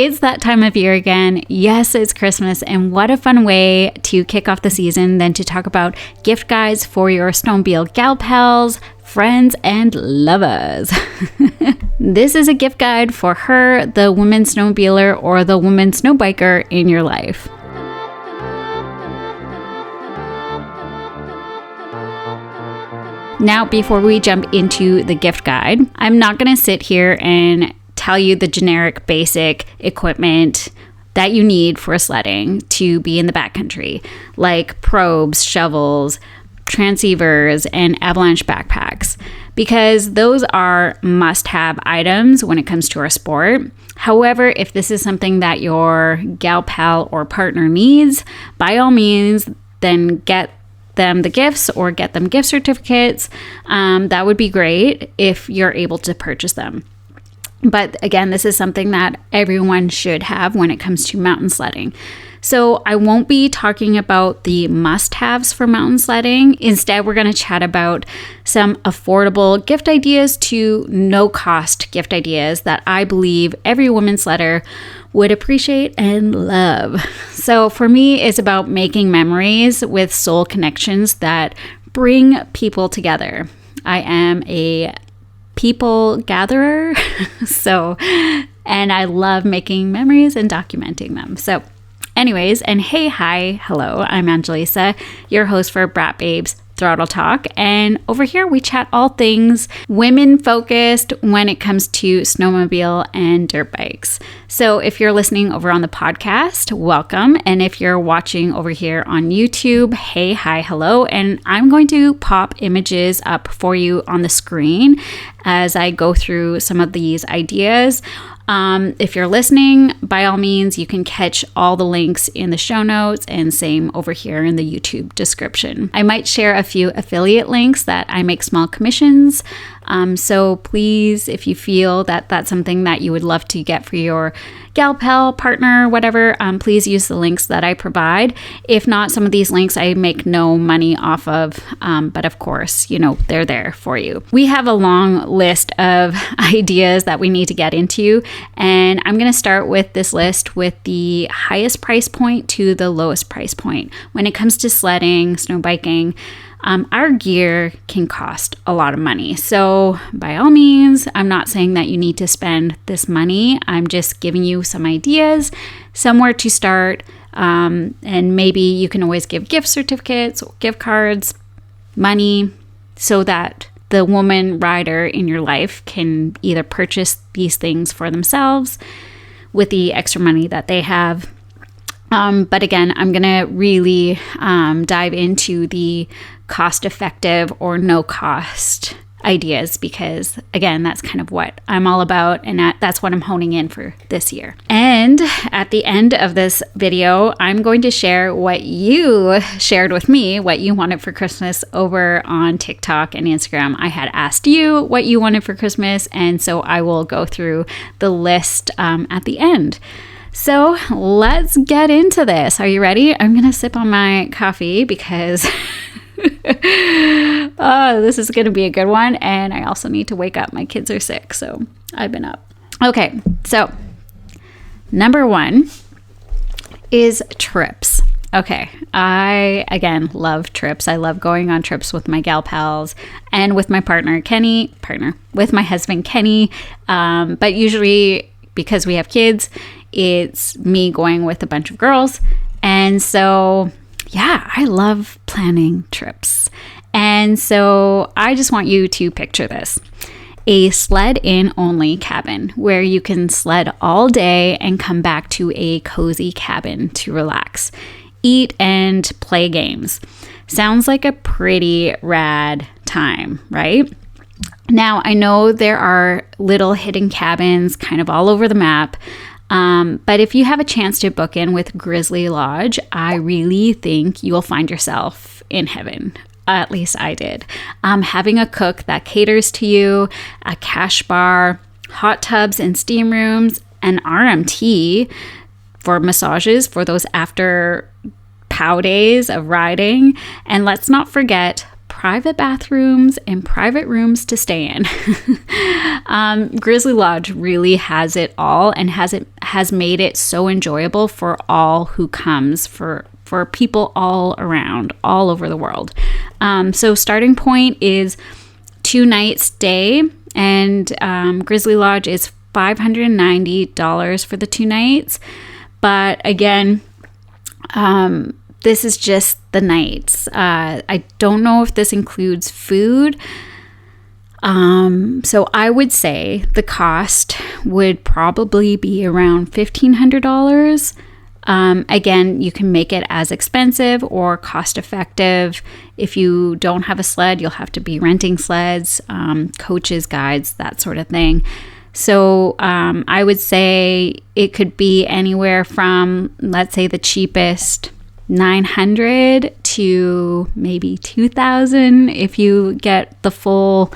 It's that time of year again. Yes, it's Christmas, and what a fun way to kick off the season than to talk about gift guides for your snowmobile gal pals, friends, and lovers. This is a gift guide for her, the woman snowmobiler or the woman snowbiker in your life. Now, before we jump into the gift guide, I'm not going to sit here and tell you the generic basic equipment that you need for sledding to be in the backcountry, like probes, shovels, transceivers, and avalanche backpacks, because those are must-have items when it comes to our sport. However, if this is something that your gal pal or partner needs, by all means, then get them the gifts or get them gift certificates. That would be great if you're able to purchase them. But again, this is something that everyone should have when it comes to mountain sledding. So I won't be talking about the must-haves for mountain sledding. Instead, we're going to chat about some affordable gift ideas to no-cost gift ideas that I believe every woman sledder would appreciate and love. So for me, it's about making memories with soul connections that bring people together. I am a people gatherer, and I love making memories and documenting them. So anyways, and hello, I'm Angelisa, your host for Braap Babe's Throttle Talk, and over here we chat all things women focused when it comes to snowmobile and dirt bikes. So if you're listening over on the podcast, welcome, and if you're watching over here on YouTube, hello, and I'm going to pop images up for you on the screen as I go through some of these ideas. If you're listening, by all means, you can catch all the links in the show notes, and same over here in the YouTube description. I might share a few affiliate links that I make small commissions. So please, if you feel that that's something that you would love to get for your gal pal, partner, whatever, please use the links that I provide. If not, some of these links I make no money off of, but of course, they're there for you. We have a long list of ideas that we need to get into, and I'm going to start with this list with the highest price point to the lowest price point. When it comes to sledding, snow biking, our gear can cost a lot of money. So by all means, I'm not saying that you need to spend this money. I'm just giving you some ideas, somewhere to start. And maybe you can always give gift certificates, gift cards, money, so that the woman rider in your life can either purchase these things for themselves with the extra money that they have. But again, I'm going to really dive into the cost-effective or no-cost ideas, because again, that's kind of what I'm all about, and that's what I'm honing in for this year. And at the end of this video, I'm going to share what you shared with me, what you wanted for Christmas over on TikTok and Instagram. I had asked you what you wanted for Christmas, and so I will go through the list at the end. So let's get into this. Are you ready? I'm going to sip on my coffee because this is going to be a good one. And I also need to wake up. My kids are sick, so I've been up. Okay, so number one is trips. Okay, I, again, love trips. I love going on trips with my gal pals and with my with my husband, Kenny. But usually, because we have kids, it's me going with a bunch of girls. And so, yeah, I love planning trips. And so I just want you to picture this. A sled-in only cabin where you can sled all day and come back to a cozy cabin to relax, eat, and play games. Sounds like a pretty rad time, right? Now, I know there are little hidden cabins kind of all over the map, but if you have a chance to book in with Grizzly Lodge, I really think you will find yourself in heaven. At least I did. Having a cook that caters to you, a cash bar, hot tubs and steam rooms, an RMT for massages for those after POW days of riding, and let's not forget private bathrooms and private rooms to stay in. Grizzly Lodge really has it all and has made it so enjoyable for all who comes, for people all around, all over the world. So starting point is 2 nights stay, and Grizzly Lodge is $590 for the 2 nights. But again, this is just the nights. I don't know if this includes food. So I would say the cost would probably be around $1,500. Again, you can make it as expensive or cost effective. If you don't have a sled, you'll have to be renting sleds, coaches, guides, that sort of thing. So I would say it could be anywhere from, let's say the cheapest, $900 to maybe $2,000 if you get the full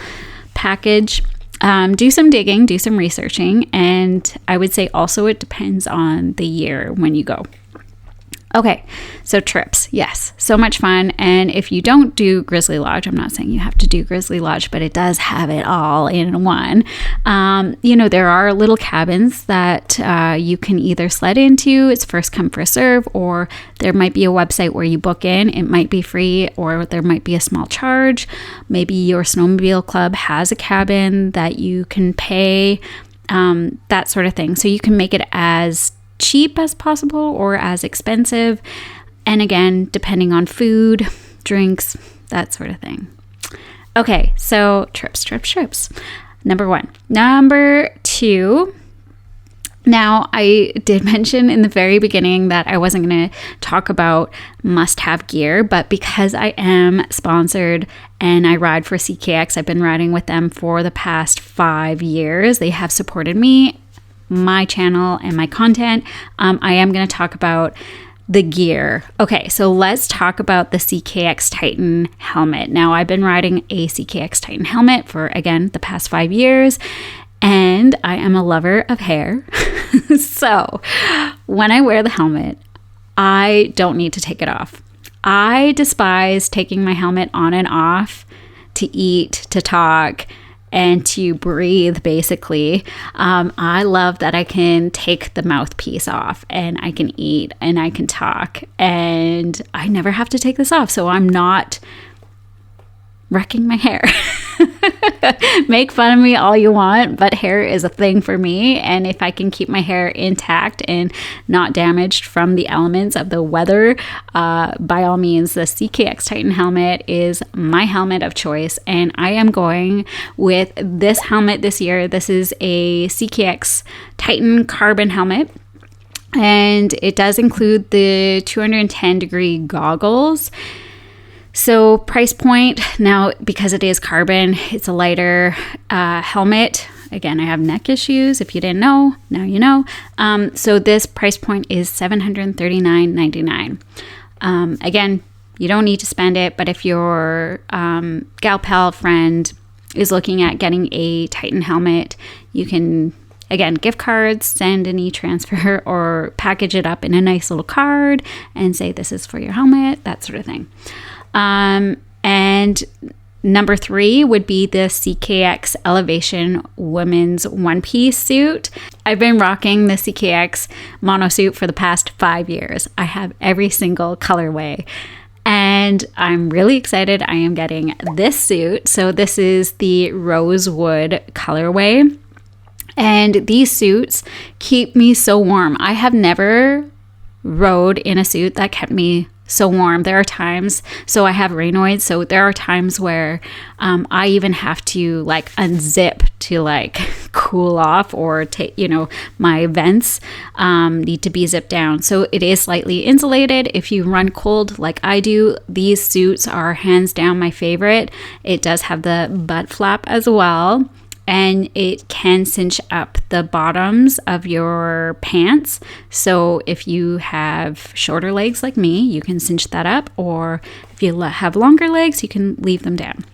package. Do some digging, do some researching, and I would say also it depends on the year when you go. Okay, so trips, yes, so much fun. And if you don't do Grizzly Lodge, I'm not saying you have to do Grizzly Lodge, but it does have it all in one. There are little cabins that you can either sled into. It's first come, first serve, or there might be a website where you book in. It might be free, or there might be a small charge. Maybe your snowmobile club has a cabin that you can pay, that sort of thing. So you can make it as cheap as possible or as expensive, and again, depending on food, drinks, that sort of thing. Okay, so trips. Number 1. Number 2, now I did mention in the very beginning that I wasn't going to talk about must-have gear, but because I am sponsored and I ride for CKX, I've been riding with them for the past 5 years. They have supported me, my channel, and my content. I am going to talk about the gear. Okay, so let's talk about the CKX Titan helmet. Now, I've been riding a CKX Titan helmet for, again, the past 5 years, and I am a lover of hair. So when I wear the helmet, I don't need to take it off. I despise taking my helmet on and off to eat, to talk, and to breathe, basically. I love that I can take the mouthpiece off and I can eat and I can talk, and I never have to take this off, so I'm not wrecking my hair. Make fun of me all you want, but hair is a thing for me, and if I can keep my hair intact and not damaged from the elements of the weather, by all means, the CKX Titan helmet is my helmet of choice, and I am going with this helmet this year. This is a CKX Titan carbon helmet, and it does include the 210-degree goggles. So price point, now because it is carbon, it's a lighter helmet. Again, I have neck issues. If you didn't know, now you know. So this price point is $739.99. Again, you don't need to spend it, but if your gal pal friend is looking at getting a Titan helmet, you can, again, gift cards, send an e-transfer, or package it up in a nice little card and say this is for your helmet, that sort of thing. And number 3 would be the CKX Elevation Women's One-Piece Suit. I've been rocking the CKX mono suit for the past 5 years. I have every single colorway, and I'm really excited. I am getting this suit. So this is the Rosewood colorway, and these suits keep me so warm. I have never rode in a suit that kept me so warm. There are times, so I have Raynoids, so there are times where I even have to like unzip to like cool off, or take, my vents need to be zipped down. So it is slightly insulated. If you run cold like I do, these suits are hands down my favorite. It does have the butt flap as well, and it can cinch up the bottoms of your pants. So if you have shorter legs like me, you can cinch that up, or if you have longer legs, you can leave them down.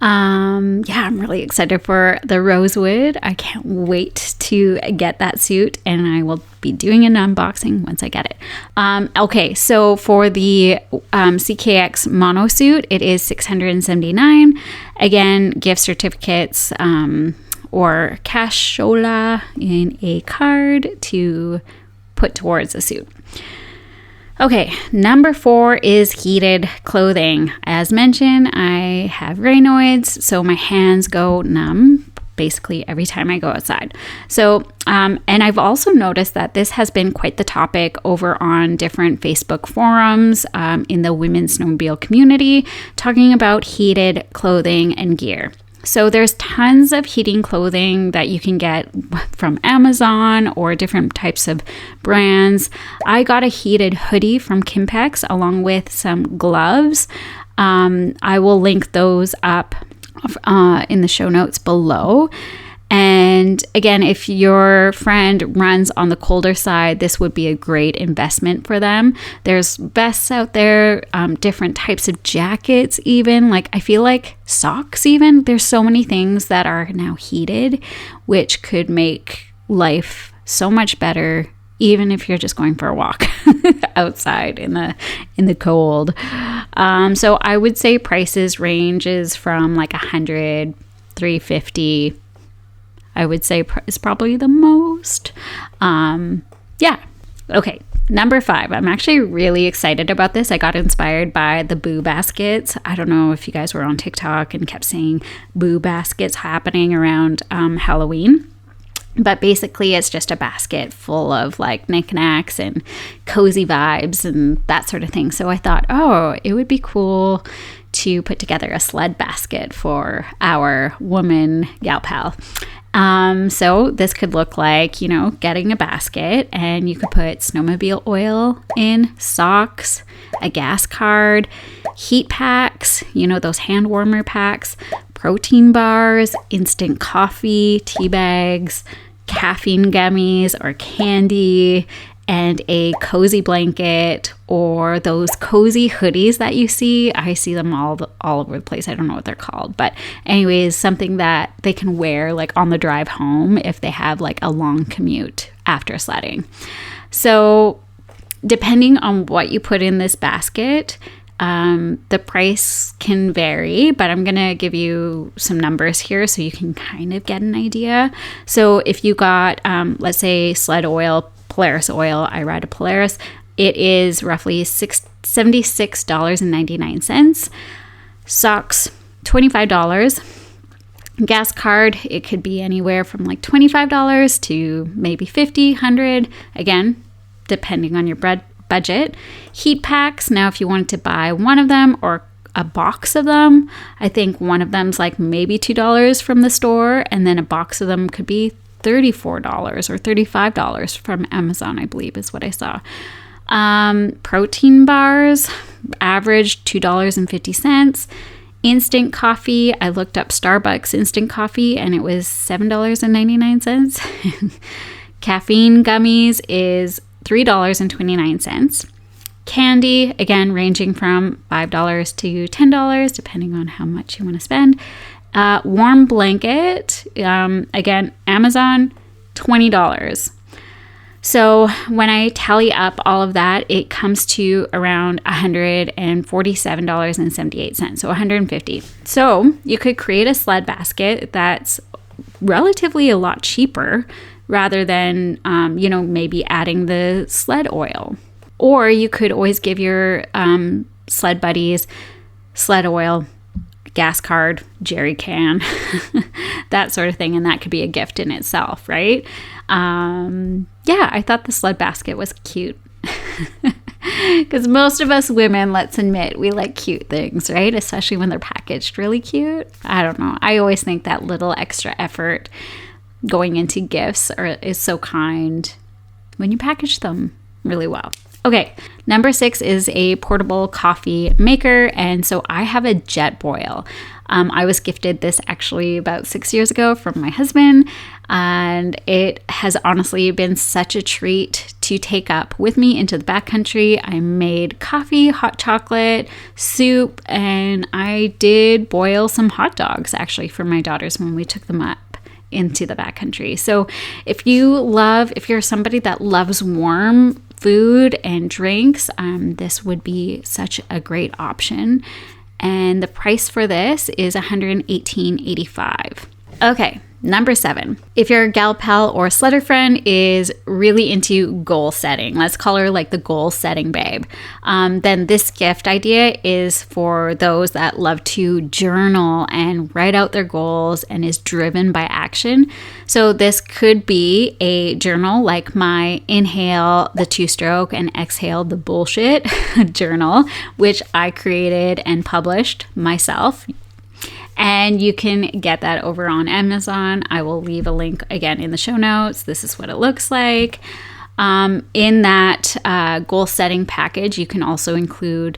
Yeah, I'm really excited for the rosewood. I can't wait to get that suit, and I will be doing an unboxing once I get it. Okay, so for the CKX mono suit, it is $679. Again, gift certificates or cashola in a card to put towards a suit. Okay, number 4 is heated clothing. As mentioned, I have Raynaud's, so my hands go numb basically every time I go outside. So, and I've also noticed that this has been quite the topic over on different Facebook forums in the women's snowmobile community, talking about heated clothing and gear. So there's tons of heating clothing that you can get from Amazon or different types of brands. I got a heated hoodie from Kimpex along with some gloves. I will link those up in the show notes below. And again, if your friend runs on the colder side, this would be a great investment for them. There's vests out there, different types of jackets even. Like I feel like socks even. There's so many things that are now heated, which could make life so much better, even if you're just going for a walk outside in the cold. So I would say prices ranges from like $100, $350. I would say is probably the most. Yeah. Okay. Number 5. I'm actually really excited about this. I got inspired by the boo baskets. I don't know if you guys were on TikTok and kept seeing boo baskets happening around Halloween. But basically, it's just a basket full of like knickknacks and cozy vibes and that sort of thing. So I thought, oh, it would be cool to put together a sled basket for our woman gal pal. So this could look like, getting a basket, and you could put snowmobile oil in, socks, a gas card, heat packs, those hand warmer packs, protein bars, instant coffee, tea bags, caffeine gummies or candy, and a cozy blanket, or those cozy hoodies that you see. I see them all over the place. I don't know what they're called, but anyways, something that they can wear like on the drive home if they have like a long commute after sledding. So depending on what you put in this basket, the price can vary, but I'm going to give you some numbers here so you can kind of get an idea. So if you got, let's say sled oil, Polaris oil, I ride a Polaris, it is roughly $76.99. Socks, $25. Gas card, it could be anywhere from like $25 to maybe $50, $100, again, depending on your budget. Heat packs, now if you wanted to buy one of them or a box of them, I think one of them's like maybe $2 from the store, and then a box of them could be $34 or $35 from Amazon, I believe is what I saw. Protein bars, average $2.50. Instant coffee, I looked up Starbucks instant coffee and it was $7.99. Caffeine gummies is $3.29. Candy, again, ranging from $5 to $10, depending on how much you want to spend. Warm blanket, again, Amazon, $20. So when I tally up all of that, it comes to around $147.78, so $150. So you could create a sled basket that's relatively a lot cheaper rather than, maybe adding the sled oil. Or you could always give your sled buddies sled oil, gas card, jerry can, that sort of thing. And that could be a gift in itself, right? I thought the sled basket was cute. Because most of us women, let's admit, we like cute things, right? Especially when they're packaged really cute. I don't know. I always think that little extra effort going into gifts is so kind when you package them really well. Okay, number 6 is a portable coffee maker, and so I have a Jet Boil. I was gifted this actually about 6 years ago from my husband, and it has honestly been such a treat to take up with me into the backcountry. I made coffee, hot chocolate, soup, and I did boil some hot dogs actually for my daughters when we took them up into the backcountry. So if you're somebody that loves warm food and drinks, this would be such a great option. And the price for this is $118.85. Okay, number 7. If your gal pal or sledder friend is really into goal setting, let's call her like the goal setting babe, then this gift idea is for those that love to journal and write out their goals and is driven by action. So this could be a journal like my Inhale the 2-stroke and Exhale the bullshit journal, which I created and published myself. And you can get that over on Amazon. I will leave a link again in the show notes. This is what it looks like. In that goal setting package, you can also include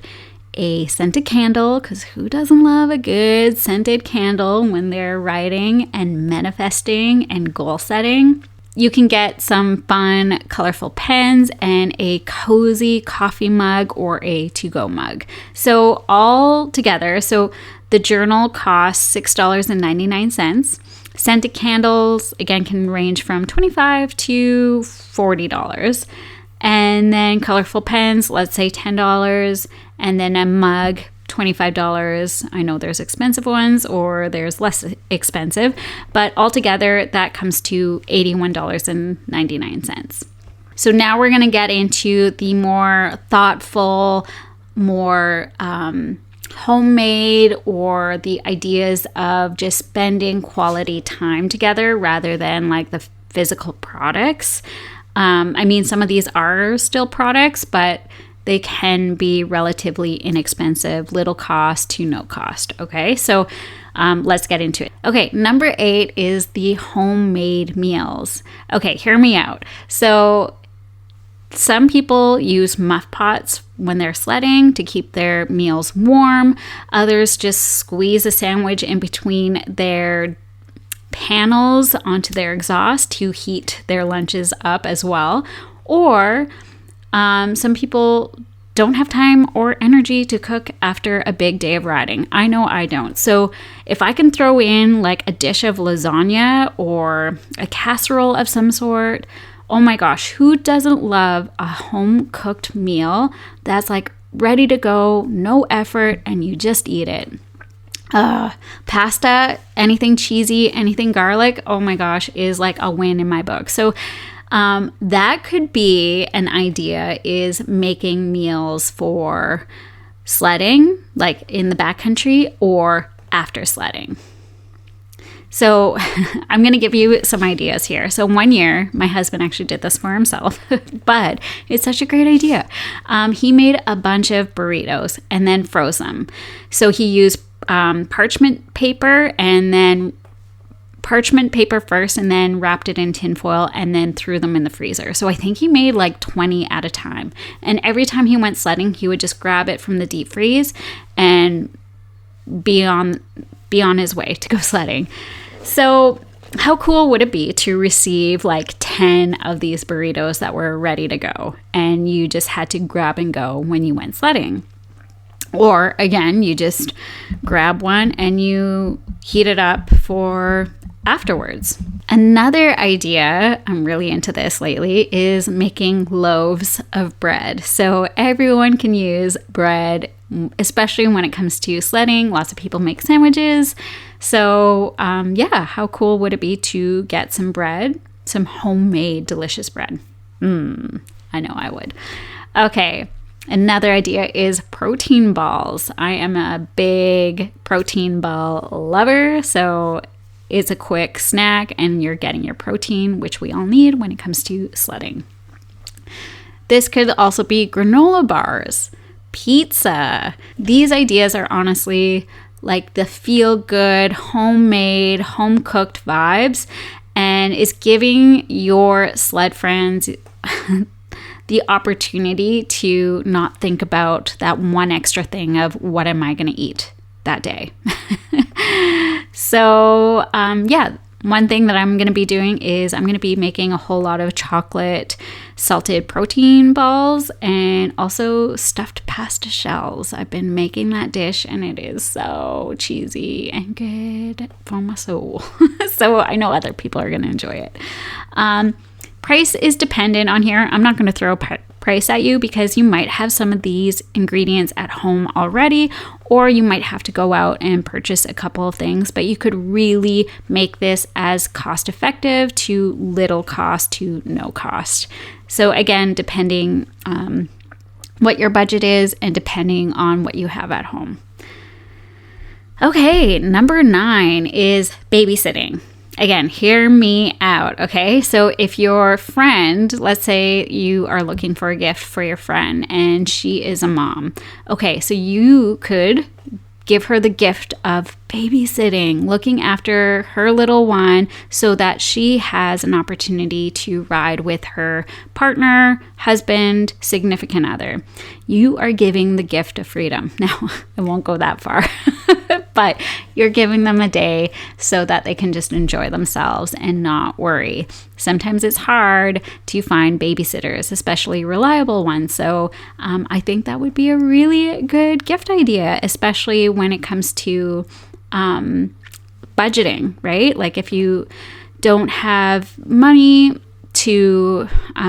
a scented candle, because who doesn't love a good scented candle when they're writing and manifesting and goal setting? You can get some fun, colorful pens and a cozy coffee mug or a to-go mug. So all together, the journal costs $6.99. Scented candles, again, can range from $25 to $40. And then colorful pens, let's say $10. And then a mug, $25. I know there's expensive ones or there's less expensive, but altogether that comes to $81.99. So now we're going to get into the more thoughtful, more homemade, or the ideas of just spending quality time together rather than like the physical products. I mean, some of these are still products, but they can be relatively inexpensive, little cost to no cost. Okay, so let's get into it. Okay, number 8 is the homemade meals. Okay, hear me out. So some people use muff pots when they're sledding to keep their meals warm. Others just squeeze a sandwich in between their panels onto their exhaust to heat their lunches up as well. Or some people don't have time or energy to cook after a big day of riding. I know I don't. So if I can throw in like a dish of lasagna or a casserole of some sort, oh my gosh, who doesn't love a home cooked meal that's like ready to go, no effort, and you just eat it? Pasta, anything cheesy, anything garlic, oh my gosh, is like a win in my book. So that could be an idea, is making meals for sledding, like in the backcountry or after sledding. So I'm going to give you some ideas here. So one year, my husband actually did this for himself, but it's such a great idea. He made a bunch of burritos and then froze them. So he used parchment paper first, and then wrapped it in tinfoil and then threw them in the freezer. So I think he made like 20 at a time. And every time he went sledding, he would just grab it from the deep freeze and be on his way to go sledding. So how cool would it be to receive like 10 of these burritos that were ready to go, and you just had to grab and go when you went sledding? Or again, you just grab one and you heat it up for afterwards. Another idea, I'm really into this lately, is making loaves of bread. So everyone can use bread, especially when it comes to sledding. Lots of people make sandwiches. So how cool would it be to get some bread, some homemade delicious bread? I know I would. Okay. Another idea is protein balls. I am a big protein ball lover, so it's a quick snack and you're getting your protein, which we all need when it comes to sledding. This could also be granola bars, pizza. These ideas are honestly like the feel-good, homemade, home-cooked vibes, and is giving your sled friends the opportunity to not think about that one extra thing of what am I going to eat that day. So, yeah. One thing that I'm going to be doing is I'm going to be making a whole lot of chocolate salted protein balls and also stuffed pasta shells. I've been making that dish and it is so cheesy and good for my soul. So I know other people are going to enjoy it. Price is dependent on here. I'm not going to throw price at you because you might have some of these ingredients at home already, or you might have to go out and purchase a couple of things, but you could really make this as cost effective to little cost to no cost. So again, depending what your budget is and depending on what you have at home. Okay, number 9 is babysitting. Again, hear me out, okay? So if your friend, let's say you are looking for a gift for your friend and she is a mom. Okay, so you could give her the gift of babysitting, looking after her little one so that she has an opportunity to ride with her partner, husband, significant other. You are giving the gift of freedom. Now, I won't go that far, but you're giving them a day so that they can just enjoy themselves and not worry. Sometimes it's hard to find babysitters, especially reliable ones. So I think that would be a really good gift idea, especially when it comes to budgeting, right? Like if you don't have money to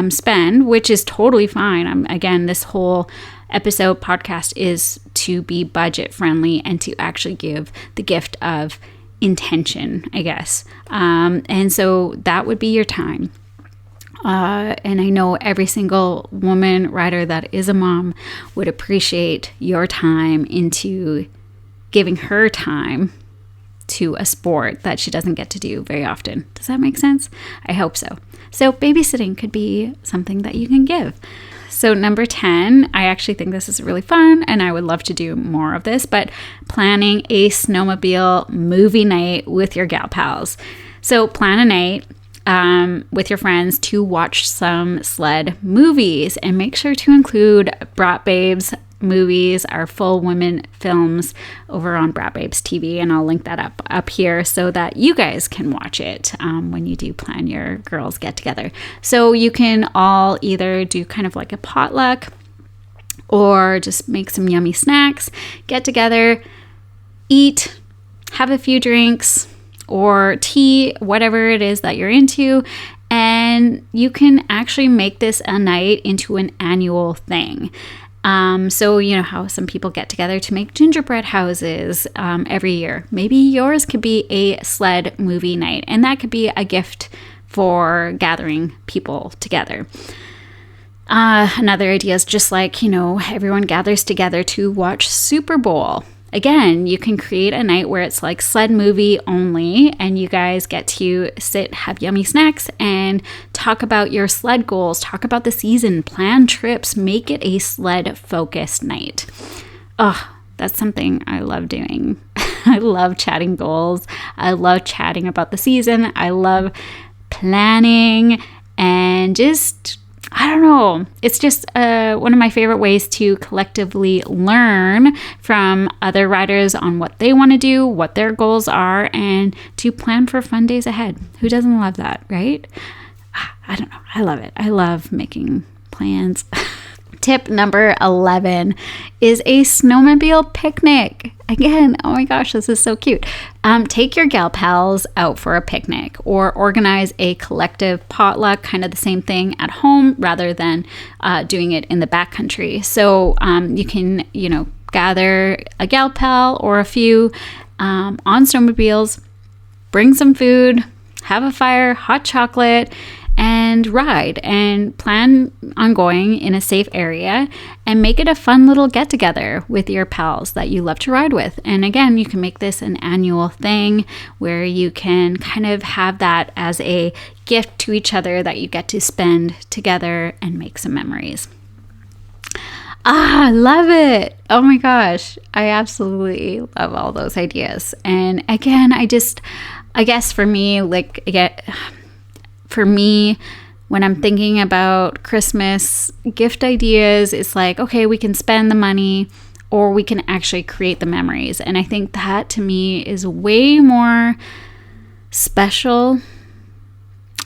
spend, which is totally fine. Again, this whole episode podcast is to be budget friendly and to actually give the gift of intention, I guess. And so that would be your time. And I know every single woman rider that is a mom would appreciate your time into giving her time to a sport that she doesn't get to do very often. Does that make sense? I hope so. So babysitting could be something that you can give. So number 10, I actually think this is really fun and I would love to do more of this, but planning a snowmobile movie night with your gal pals. So plan a night with your friends to watch some sled movies and make sure to include Braap Babes movies, our full women films over on Braap Babes TV, and I'll link that up here so that you guys can watch it when you do plan your girls get together. So you can all either do kind of like a potluck or just make some yummy snacks, get together, eat, have a few drinks or tea, whatever it is that you're into, and you can actually make this a night into an annual thing. So you know how some people get together to make gingerbread houses every year. Maybe yours could be a sled movie night, and that could be a gift for gathering people together. Another idea is just like, everyone gathers together to watch Super Bowl. Again, you can create a night where it's like sled movie only and you guys get to sit, have yummy snacks and talk about your sled goals, talk about the season, plan trips, make it a sled focused night. Oh, that's something I love doing. I love chatting goals. I love chatting about the season. I love planning and just, I don't know. It's just one of my favorite ways to collectively learn from other riders on what they want to do, what their goals are, and to plan for fun days ahead. Who doesn't love that, right? I don't know. I love it. I love making plans. Tip number 11 is a snowmobile picnic. Again, oh my gosh, this is so cute. Take your gal pals out for a picnic or organize a collective potluck, kind of the same thing at home rather than doing it in the backcountry. So you can, gather a gal pal or a few on snowmobiles, bring some food, have a fire, hot chocolate, and ride and plan on going in a safe area and make it a fun little get together with your pals that you love to ride with. And again, you can make this an annual thing where you can kind of have that as a gift to each other that you get to spend together and make some memories. I love it. Oh my gosh. I absolutely love all those ideas. And again, I guess for me, when I'm thinking about Christmas gift ideas, it's like, okay, we can spend the money or we can actually create the memories. And I think that to me is way more special.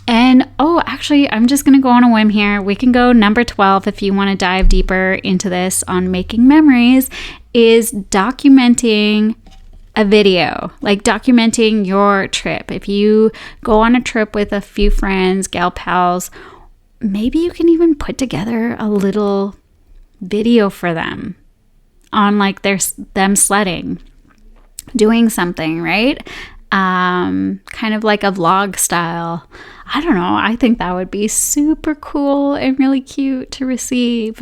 And actually, I'm just going to go on a whim here. We can go number 12 if you want to dive deeper into this on making memories, is documenting a video, like documenting your trip. If you go on a trip with a few friends, gal pals, maybe you can even put together a little video for them on like them sledding, doing something, right? Kind of like a vlog style. I don't know. I think that would be super cool and really cute to receive.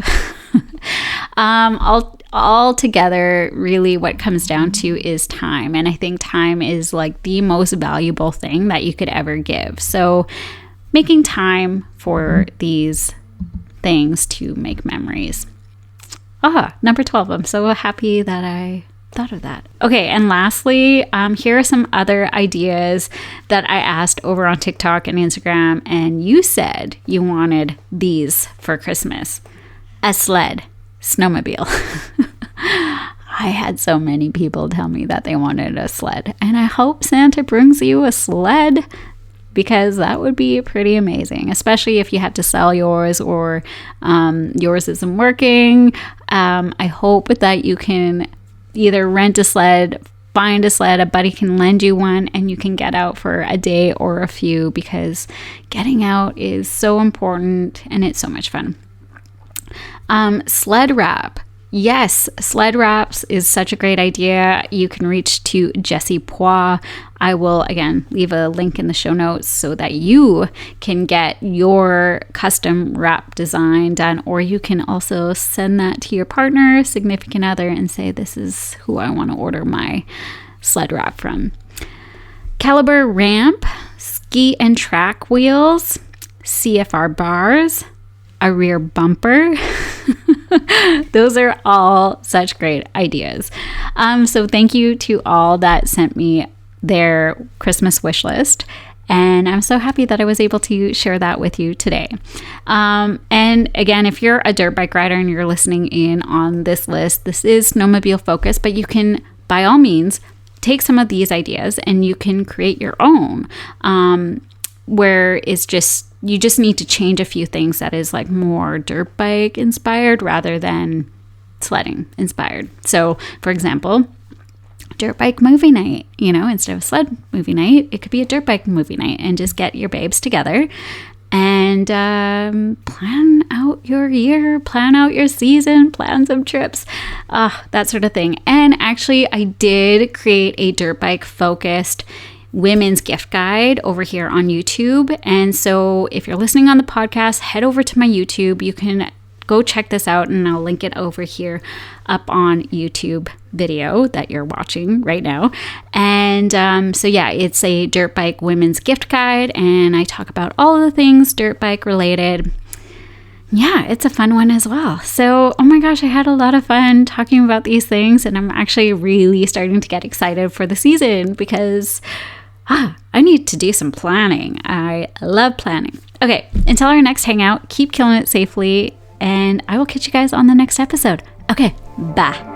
All together, really what comes down to is time. And I think time is like the most valuable thing that you could ever give. So making time for these things to make memories. Number 12. I'm so happy that I thought of that. Okay, and lastly, here are some other ideas that I asked over on TikTok and Instagram, and you said you wanted these for Christmas. A sled, snowmobile. I had so many people tell me that they wanted a sled, and I hope Santa brings you a sled, because that would be pretty amazing, especially if you had to sell yours or yours isn't working. I hope that you can either rent a sled, find a sled, a buddy can lend you one, and you can get out for a day or a few, because getting out is so important and it's so much fun. Sled wrap. Yes, sled wraps is such a great idea. You can reach to Jessie Pois. I will, again, leave a link in the show notes so that you can get your custom wrap design done, or you can also send that to your partner, significant other, and say, this is who I want to order my sled wrap from. Caliber ramp, ski and track wheels, CFR bars, a rear bumper. Those are all such great ideas. So thank you to all that sent me their Christmas wish list. And I'm so happy that I was able to share that with you today. And again, if you're a dirt bike rider and you're listening in on this list, this is snowmobile focused, but you can, by all means, take some of these ideas and you can create your own, where it's just, you just need to change a few things that is like more dirt bike inspired rather than sledding inspired. So for example, dirt bike movie night, instead of sled movie night, it could be a dirt bike movie night, and just get your babes together and plan out your year, plan out your season, plan some trips, that sort of thing. And actually I did create a dirt bike focused women's gift guide over here on YouTube. And so if you're listening on the podcast, head over to my YouTube. You can go check this out, and I'll link it over here up on YouTube video that you're watching right now. And so yeah, it's a dirt bike women's gift guide, and I talk about all of the things dirt bike related. Yeah, it's a fun one as well. So, oh my gosh, I had a lot of fun talking about these things, and I'm actually really starting to get excited for the season, because I need to do some planning. I love planning. Okay, until our next hangout, keep killing it safely, and I will catch you guys on the next episode. Okay, bye.